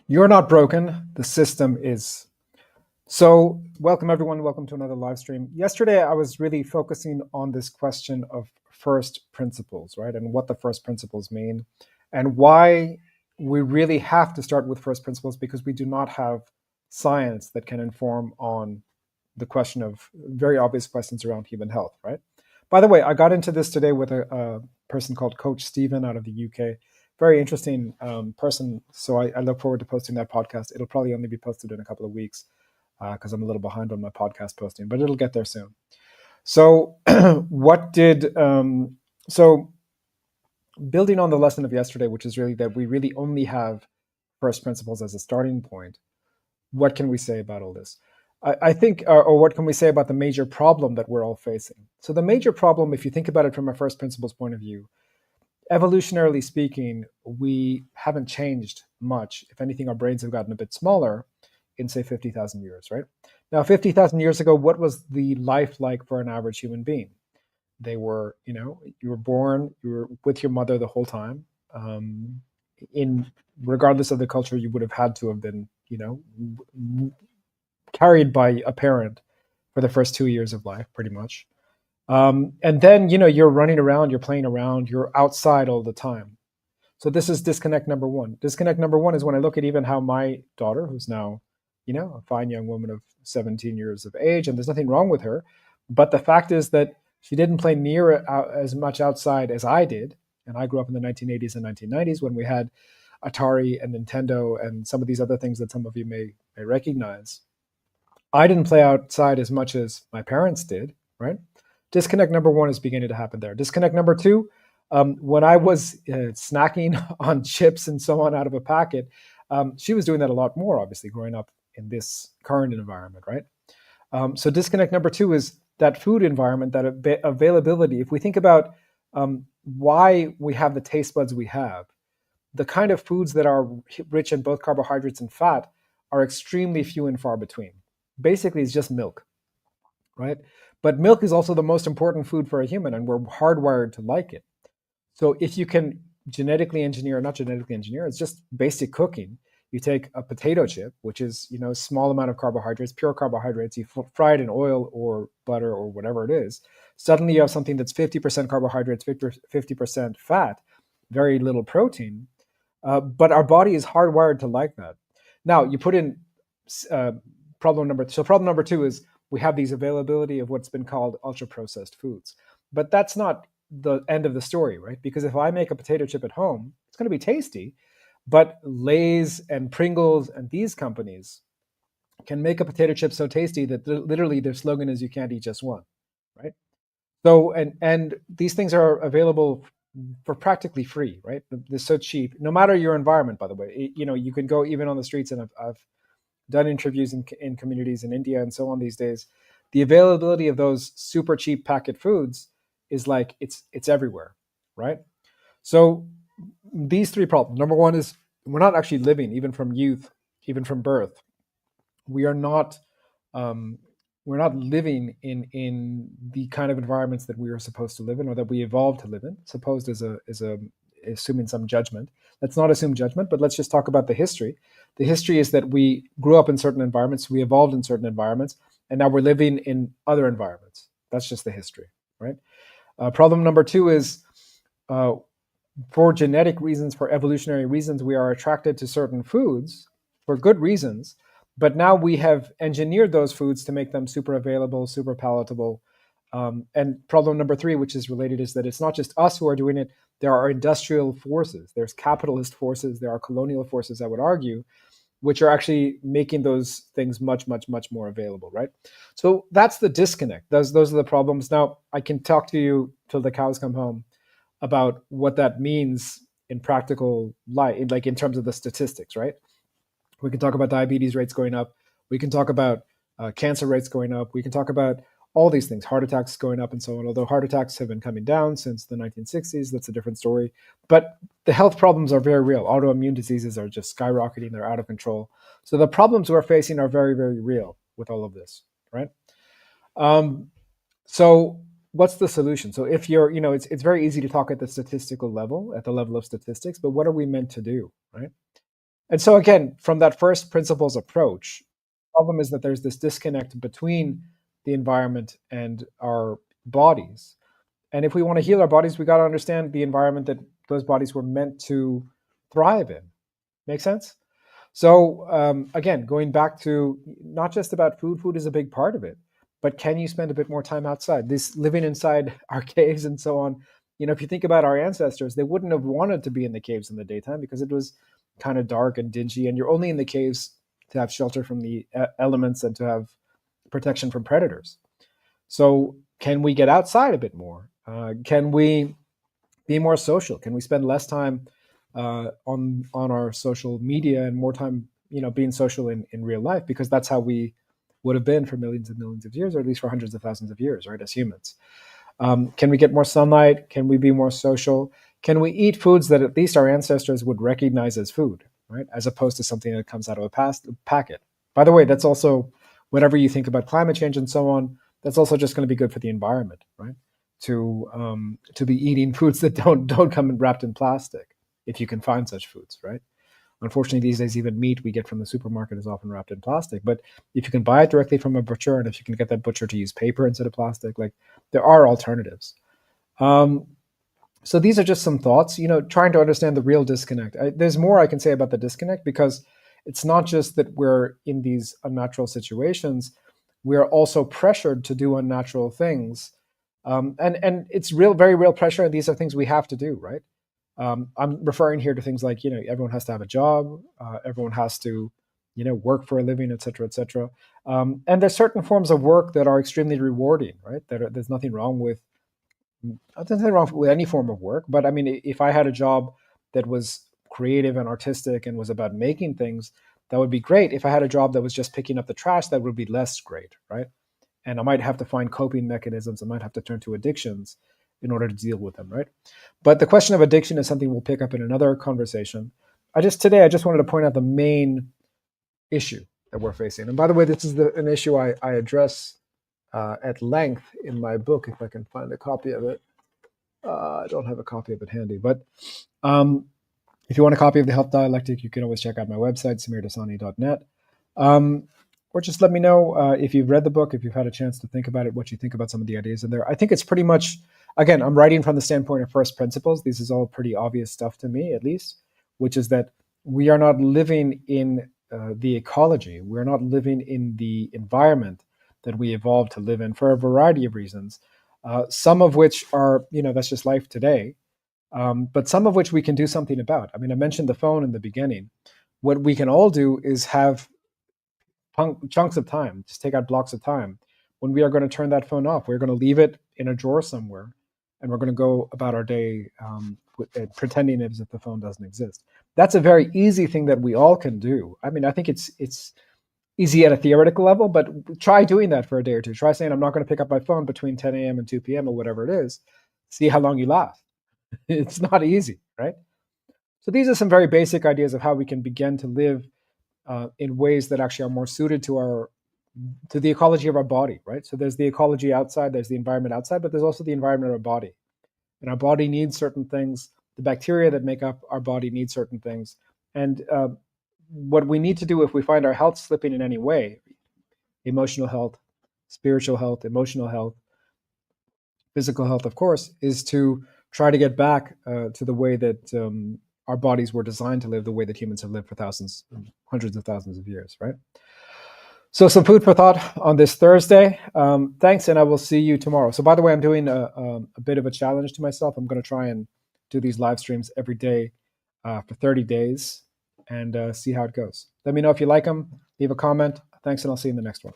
You're not broken. The system is. So, welcome everyone. Welcome to another live stream. Yesterday, I was really focusing on this question of first principles, right? And what the first principles mean, and why we really have to start with first principles because we do not have science that can inform on the question of very obvious questions around human health, right? By the way, I got into this today with a person called Coach Stephen out of the UK. Very interesting person. So I look forward to posting that podcast. It'll probably only be posted in a couple of weeks because I'm a little behind on my podcast posting, but it'll get there soon. So, what did so building on the lesson of yesterday, which is really that we really only have first principles as a starting point. What can we say about all this? I think, or what can we say about the major problem that we're all facing? So, the major problem, if you think about it from a first principles point of view, evolutionarily speaking, we haven't changed much. If anything, our brains have gotten a bit smaller in, say, 50,000 years, right? Now, 50,000 years ago, what was the life like for an average human being? They were, you were born, you were with your mother the whole time. In regardless of the culture, you would have had to have been, carried by a parent for the first 2 years of life, pretty much. And then, you're running around, you're playing around, you're outside all the time. So this is disconnect number one. Disconnect number one is when I look at even how my daughter, who's now, a fine young woman of 17 years of age, and there's nothing wrong with her, but the fact is that she didn't play near as much outside as I did. And I grew up in the 1980s and 1990s when we had Atari and Nintendo and some of these other things that some of you may recognize. I didn't play outside as much as my parents did, right? Disconnect number one is beginning to happen there. Disconnect number two, when I was snacking on chips and so on out of a packet, she was doing that a lot more, obviously, growing up in this current environment, right? So disconnect number two is that food environment, that availability. If we think about why we have the taste buds we have, the kind of foods that are rich in both carbohydrates and fat are extremely few and far between. Basically, it's just milk, right? But milk is also the most important food for a human, and we're hardwired to like it. So if you can genetically engineer, not genetically engineer, it's just basic cooking. You take a potato chip, which is a small amount of carbohydrates, pure carbohydrates. You fry it in oil or butter or whatever it is. Suddenly you have something that's 50% carbohydrates, 50% fat, very little protein. But our body is hardwired to like that. Now you put in problem number. So problem number two is we have these availability of what's been called ultra processed foods, but that's not the end of the story, right? Because if I make a potato chip at home, it's going to be tasty, but Lay's and Pringles and these companies can make a potato chip so tasty that literally their slogan is "You can't eat just one," right? So and these things are available for practically free, right? They're so cheap, no matter your environment. By the way, you can go even on the streets, and I've done interviews in communities in India and so on these days. The availability of those super cheap packet foods is like it's everywhere, right? So these three problems. Number one is we're not actually living, even from youth, even from birth. We are not um, we're not living in the kind of environments that we are supposed to live in or that we evolved to live in. Supposed is a assuming some judgment. Let's not assume judgment, but let's just talk about the history. The history is that we grew up in certain environments, we evolved in certain environments, and now we're living in other environments. That's just the history, right? Problem number two is uh, for genetic reasons, for evolutionary reasons, we are attracted to certain foods for good reasons, but now we have engineered those foods to make them super available, super palatable. And problem number three, which is related, is that it's not just us who are doing it. There are industrial forces, there's capitalist forces, there are colonial forces, I would argue, which are actually making those things much, much, much more available, right? So that's the disconnect. Those are the problems. Now, I can talk to you till the cows come home about what that means in practical life, like in terms of the statistics, right? We can talk about diabetes rates going up. We can talk about cancer rates going up. We can talk about all these things, heart attacks going up and so on. Although heart attacks have been coming down since the 1960s, that's a different story. But the health problems are very real. Autoimmune diseases are just skyrocketing. They're out of control. So the problems we're facing are very, very real with all of this, right? Um, so what's the solution? So if you're, it's very easy to talk at the statistical level, at the level of statistics, but what are we meant to do, right? And so again, from that first principles approach, the problem is that there's this disconnect between the environment and our bodies. And if we want to heal our bodies, we got to understand the environment that those bodies were meant to thrive in. Make sense? So again, going back to not just about food, food is a big part of it, but can you spend a bit more time outside? This living inside our caves and so on. If you think about our ancestors, they wouldn't have wanted to be in the caves in the daytime because it was kind of dark and dingy, and you're only in the caves to have shelter from the elements and to have protection from predators. So can we get outside a bit more? Can we be more social? Can we spend less time on our social media and more time, being social in real life? Because that's how we would have been for millions and millions of years, or at least for hundreds of thousands of years, right? As humans, can we get more sunlight? Can we be more social? Can we eat foods that at least our ancestors would recognize as food, right? As opposed to something that comes out of a packet. By the way, that's also, whatever you think about climate change and so on, that's also just going to be good for the environment, right? To be eating foods that don't come wrapped in plastic, if you can find such foods, right? Unfortunately, these days, even meat we get from the supermarket is often wrapped in plastic. But if you can buy it directly from a butcher, and if you can get that butcher to use paper instead of plastic, like, there are alternatives. Um, so these are just some thoughts, trying to understand the real disconnect. There's more I can say about the disconnect, because it's not just that we're in these unnatural situations, we're also pressured to do unnatural things. And it's very real pressure, and these are things we have to do, right? I'm referring here to things like, everyone has to have a job, everyone has to, work for a living, et cetera, et cetera. And there's certain forms of work that are extremely rewarding, right? There's nothing wrong with any form of work. But I mean, if I had a job that was creative and artistic and was about making things, that would be great. If I had a job that was just picking up the trash, that would be less great, right? And I might have to find coping mechanisms. I might have to turn to addictions in order to deal with them, right? But the question of addiction is something we'll pick up in another conversation. Today I just wanted to point out the main issue that we're facing. And by the way, this is an issue I address at length in my book, if I can find a copy of it. I don't have a copy of it handy, but if you want a copy of The Health Dialectic, you can always check out my website, samirdasani.net. Or just let me know if you've read the book, if you've had a chance to think about it, what you think about some of the ideas in there. I think it's pretty much, again, I'm writing from the standpoint of first principles. This is all pretty obvious stuff to me, at least, which is that we are not living in the ecology. We're not living in the environment that we evolved to live in for a variety of reasons, some of which are, that's just life today, but some of which we can do something about. I mean, I mentioned the phone in the beginning. What we can all do is have chunks of time, just take out blocks of time when we are going to turn that phone off. We're going to leave it in a drawer somewhere, and we're going to go about our day pretending as if the phone doesn't exist. That's a very easy thing that we all can do. I mean, I think it's easy at a theoretical level, but try doing that for a day or two. Try saying, I'm not going to pick up my phone between 10 a.m. and 2 p.m. or whatever it is. See how long you last. It's not easy, right? So these are some very basic ideas of how we can begin to live in ways that actually are more suited to the ecology of our body, right? So there's the ecology outside, there's the environment outside, but there's also the environment of our body. And our body needs certain things. The bacteria that make up our body need certain things. And what we need to do if we find our health slipping in any way, emotional health, spiritual health, emotional health, physical health, of course, is to try to get back to the way that our bodies were designed to live, the way that humans have lived for hundreds of thousands of years, right? So some food for thought on this Thursday. Thanks, and I will see you tomorrow. So by the way, I'm doing a bit of a challenge to myself. I'm going to try and do these live streams every day for 30 days and see how it goes. Let me know if you like them. Leave a comment. Thanks, and I'll see you in the next one.